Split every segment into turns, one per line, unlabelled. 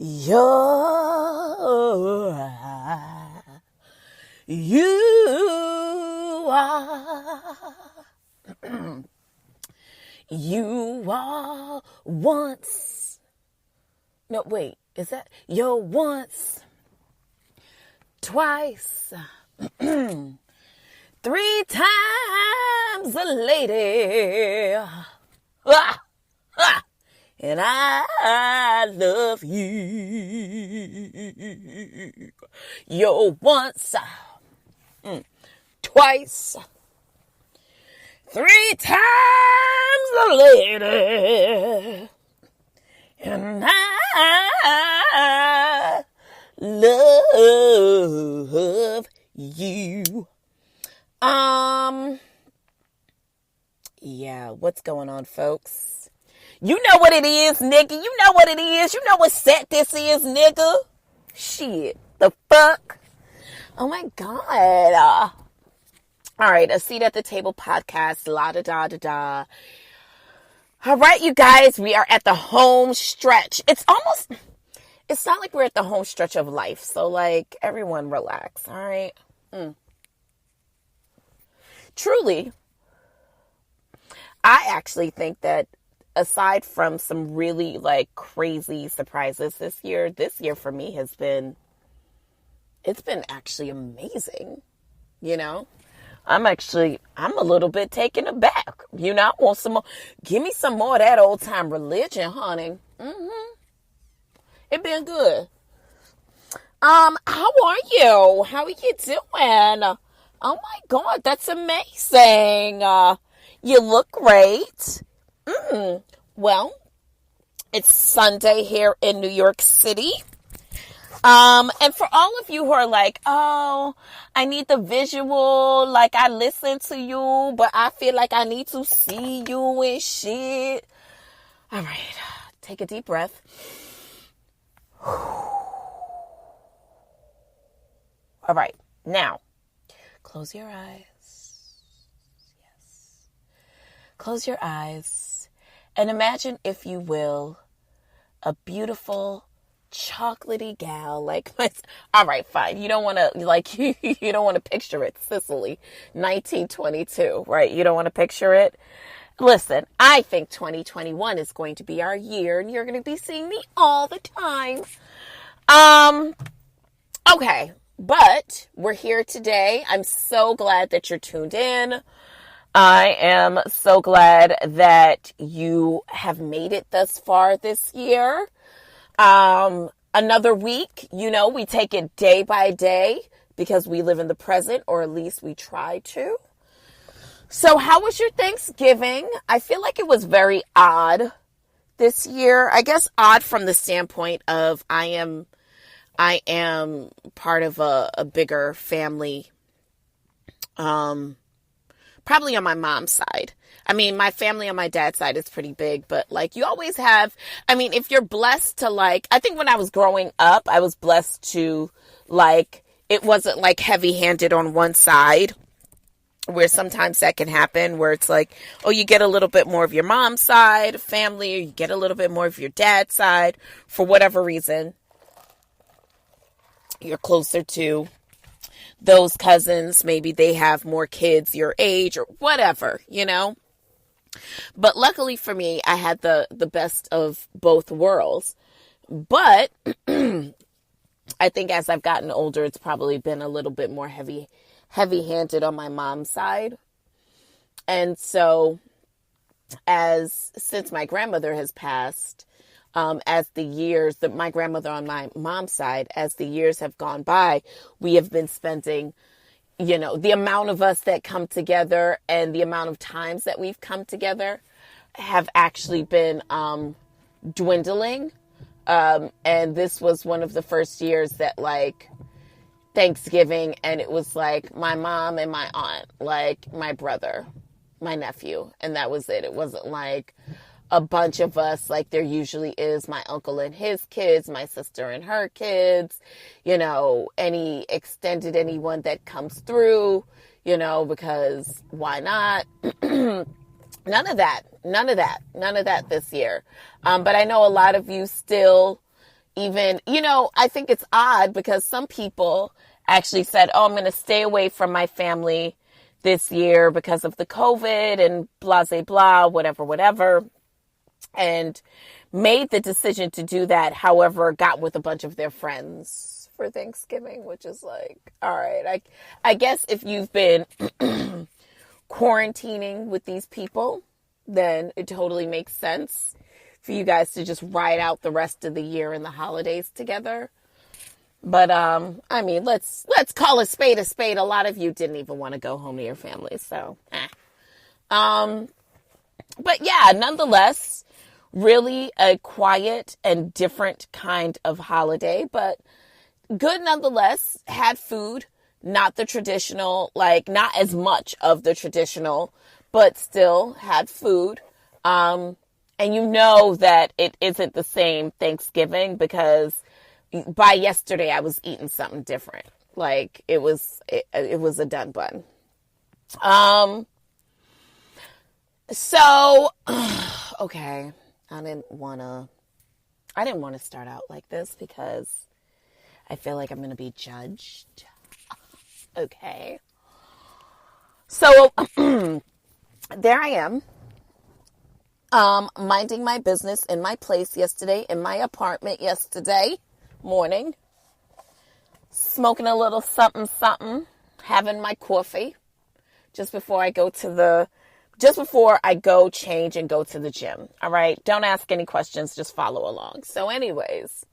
You are, you are once. No, wait, is that you're once, twice, 3 times a lady. Ah, ah. And I love you. You're once, twice, 3 times a lady. And I love you. Yeah, what's going on, folks? You know what it is, nigga. You know what it is. You know what set this is, nigga. Shit. The fuck? Oh, my God. All right. A Seat at the Table podcast. La-da-da-da-da. All right, you guys. We are at the home stretch. It's not like we're at the home stretch of life. So, like, everyone relax. All right? Truly, I actually think that aside from some really like crazy surprises this year for me it's been actually amazing. You know, I'm a little bit taken aback. You know, I want some more. Give me some more of that old time religion, honey. It been good. How are you? How are you doing? Oh my God, that's amazing. You look great. Well, it's Sunday here in New York City. And for all of you who are like, oh, I need the visual, like I listen to you, but I feel like I need to see you and shit. All right, take a deep breath. All right, now, close your eyes. Yes. Close your eyes. And imagine, if you will, a beautiful chocolatey gal like myself. All right, fine. You don't want to you don't want to picture it. Sicily, 1922, right? You don't want to picture it. Listen, I think 2021 is going to be our year, and you're going to be seeing me all the time. Okay, but we're here today. I'm so glad that you're tuned in. I am so glad that you have made it thus far this year. Another week, you know, we take it day by day because we live in the present, or at least we try to. So how was your Thanksgiving? I feel like it was very odd this year. I guess odd from the standpoint of I am part of a bigger family, probably on my mom's side. I mean, my family on my dad's side is pretty big, but like you always have, I mean, if you're blessed to like, I think when I was growing up, I was blessed to like, it wasn't like heavy handed on one side, where sometimes that can happen where it's like, oh, you get a little bit more of your mom's side family, or you get a little bit more of your dad's side for whatever reason. You're closer to those cousins, maybe they have more kids your age or whatever, you know. But luckily for me, I had the best of both worlds. But I think as I've gotten older, it's probably been a little bit more heavy-handed on my mom's side. And so since my grandmother has passed, as the years that my grandmother on my mom's side, as the years have gone by, we have been spending, you know, the amount of us that come together and the amount of times that we've come together have actually been dwindling. And this was one of the first years that like Thanksgiving, and it was like my mom and my aunt, like my brother, my nephew, and that was it. It wasn't like a bunch of us like there usually is, my uncle and his kids, my sister and her kids, you know, anyone that comes through, you know, because why not? None of that this year. But I know a lot of you still, even, I think it's odd because some people actually said, oh, I'm going to stay away from my family this year because of the COVID and blah, blah, blah, whatever. And made the decision to do that. However, got with a bunch of their friends for Thanksgiving, which is like, all right. I guess if you've been quarantining with these people, then it totally makes sense for you guys to just ride out the rest of the year and the holidays together. But, I mean, let's call a spade a spade. A lot of you didn't even want to go home to your family. So, but yeah, nonetheless, really a quiet and different kind of holiday, but good nonetheless. Had food, not the traditional, like not as much of the traditional, but still had food. And you know that it isn't the same Thanksgiving because by yesterday I was eating something different. Like it was a done bun. So, okay. I didn't want to start out like this because I feel like I'm going to be judged. Okay. So, there I am. Minding my business in my place yesterday, in my apartment yesterday morning. Smoking a little something, having my coffee just before I go change and go to the gym. All right. Don't ask any questions. Just follow along. So anyways,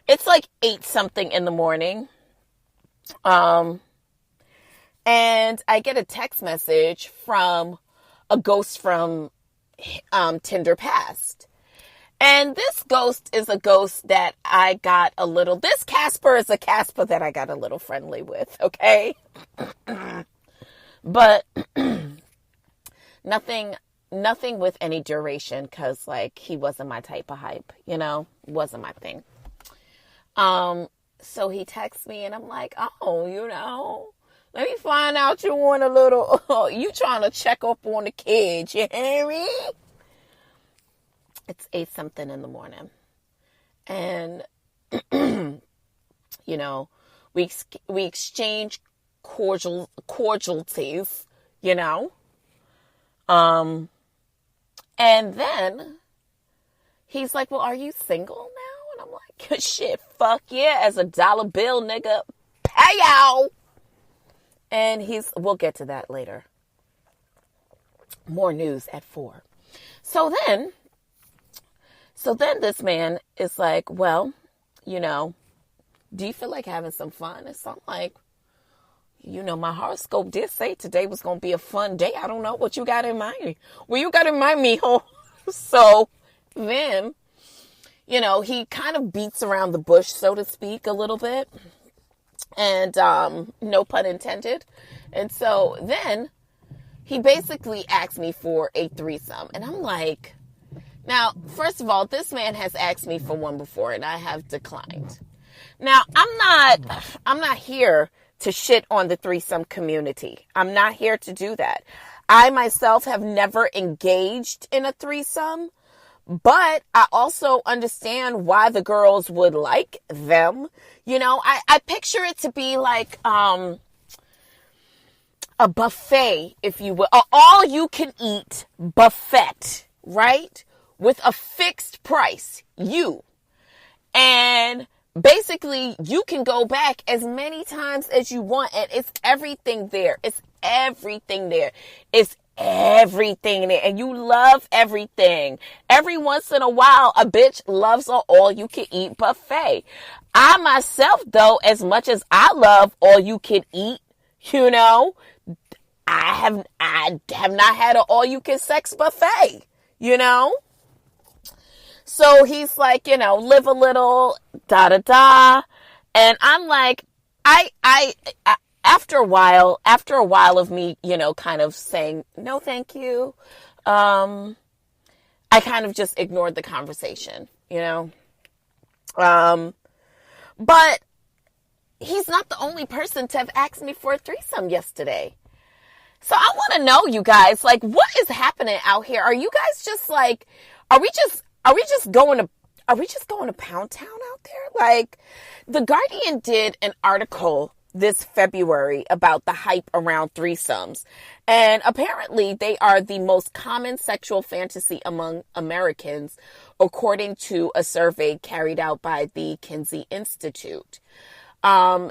it's like 8 something in the morning. And I get a text message from a ghost from, Tinder Past. And this ghost is a ghost that I got this Casper is a Casper that I got a little friendly with. Okay. But nothing with any duration because, like, he wasn't my type of hype, wasn't my thing. So he texts me and I'm like, oh, let me find out you want a little, you trying to check up on the kids, you hear me? It's 8 something in the morning. And, we exchange cordialities, and then he's like, well, are you single now? And I'm like, shit, fuck yeah, as a dollar bill, nigga, pay out. And we'll get to that later. More news at 4. So then this man is like, well, do you feel like having some fun? And so I'm like, my horoscope did say today was going to be a fun day. I don't know what you got in mind. Well, you got in mind, mijo. So then, he kind of beats around the bush, so to speak, a little bit. And no pun intended. And so then he basically asked me for a threesome. And I'm like, now, first of all, this man has asked me for one before and I have declined. Now, I'm not here to shit on the threesome community. I'm not here to do that. I myself have never engaged in a threesome, but I also understand why the girls would like them. I picture it to be like a buffet, if you will, all you can eat buffet, right? With a fixed price, and basically you can go back as many times as you want, and it's everything there. It's everything there. It's everything there, and you love everything. Every once in a while, a bitch loves an all-you-can-eat buffet. I myself, though, as much as I love all-you-can-eat, I have not had an all-you-can-sex buffet, So he's like, live a little, da-da-da. And I'm like, I after a while of me, kind of saying, no, thank you. I kind of just ignored the conversation, but he's not the only person to have asked me for a threesome yesterday. So I want to know, you guys, like, what is happening out here? Are you guys just like, are we just going to are we just going to Pound Town out there? Like, The Guardian did an article this February about the hype around threesomes. And apparently they are the most common sexual fantasy among Americans, according to a survey carried out by the Kinsey Institute. A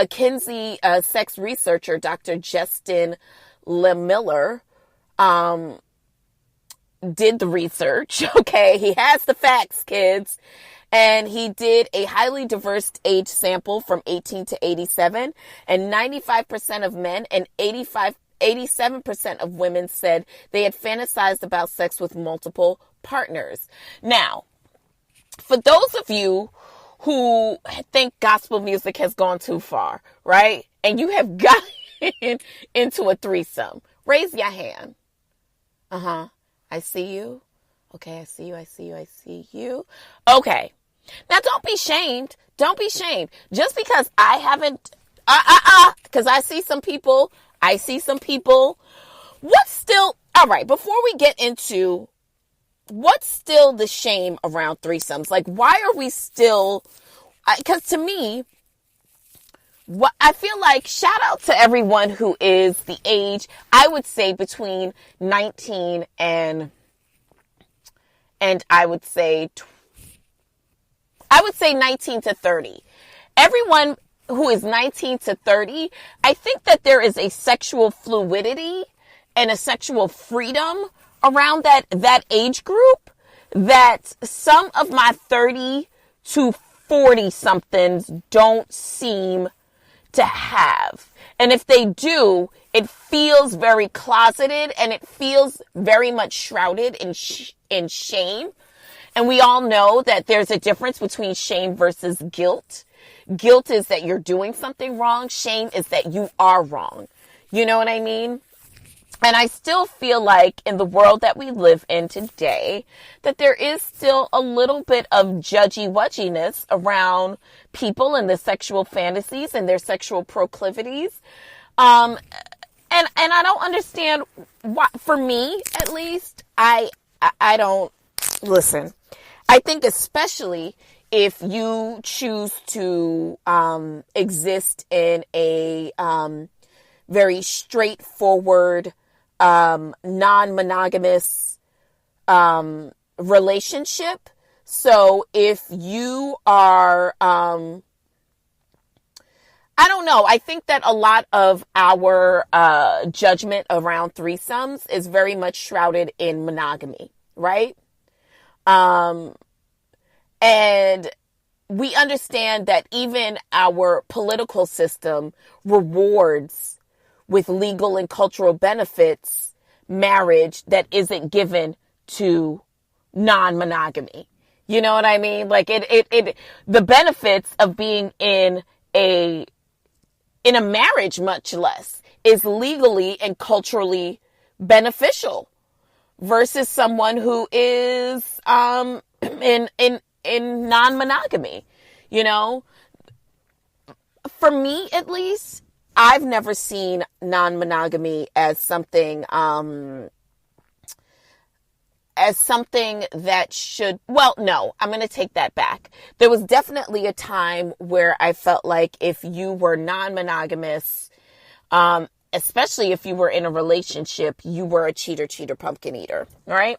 Kinsey sex researcher, Dr. Justin LeMiller, did the research. Okay, he has the facts, kids. And he did a highly diverse age sample from 18 to 87, and 95% of men and 87% of women said they had fantasized about sex with multiple partners. Now, for those of you who think gospel music has gone too far, right? And you have gotten into a threesome, raise your hand. I see you. Okay, I see you, I see you, I see you. Okay. Now, don't be shamed. Don't be shamed. Just because I haven't, because I see some people. What's still, all right, before we get into what's still the shame around threesomes? Like, why are we still, because to me, what I feel like, shout out to everyone who is the age, I would say between 19 and I would say 19 to 30. Everyone who is 19 to 30, I think that there is a sexual fluidity and a sexual freedom around that age group that some of my 30 to 40 somethings don't seem to have. And if they do, it feels very closeted and it feels very much shrouded in shame. And we all know that there's a difference between shame versus guilt. Guilt is that you're doing something wrong. Shame is that you are wrong. You know what I mean? And I still feel like in the world that we live in today, that there is still a little bit of judgy-wudginess around people and the sexual fantasies and their sexual proclivities. And I don't understand why, for me, at least, I don't, listen, I think especially if you choose to exist in a very straightforward, non-monogamous relationship. So if you are, I don't know, I think that a lot of our judgment around threesomes is very much shrouded in monogamy, right? And we understand that even our political system rewards with legal and cultural benefits marriage that isn't given to non-monogamy. You know what I mean? Like the benefits of being in a marriage, much less, is legally and culturally beneficial versus someone who is in non-monogamy. You know, for me at least, I've never seen non-monogamy as something that should, well, no, I'm going to take that back. There was definitely a time where I felt like if you were non-monogamous, especially if you were in a relationship, you were a cheater, pumpkin eater, right?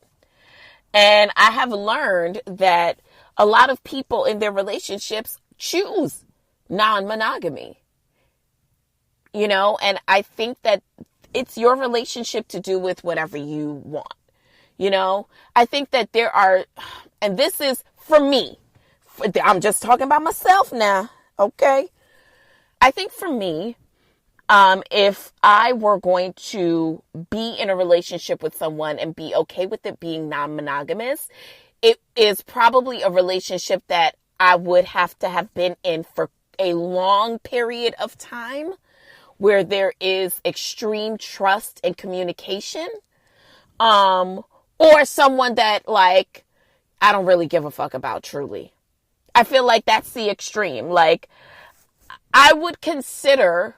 And I have learned that a lot of people in their relationships choose non-monogamy, you know, and I think that it's your relationship to do with whatever you want. You know, I think that there are, and this is for me, I'm just talking about myself now. Okay. I think for me, if I were going to be in a relationship with someone and be okay with it being non-monogamous, it is probably a relationship that I would have to have been in for a long period of time where there is extreme trust and communication, or someone that, like, I don't really give a fuck about truly. I feel like that's the extreme. Like, I would consider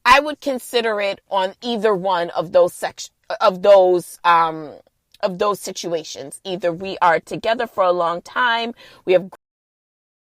it on either one of those of those situations. Either we are together for a long time, we have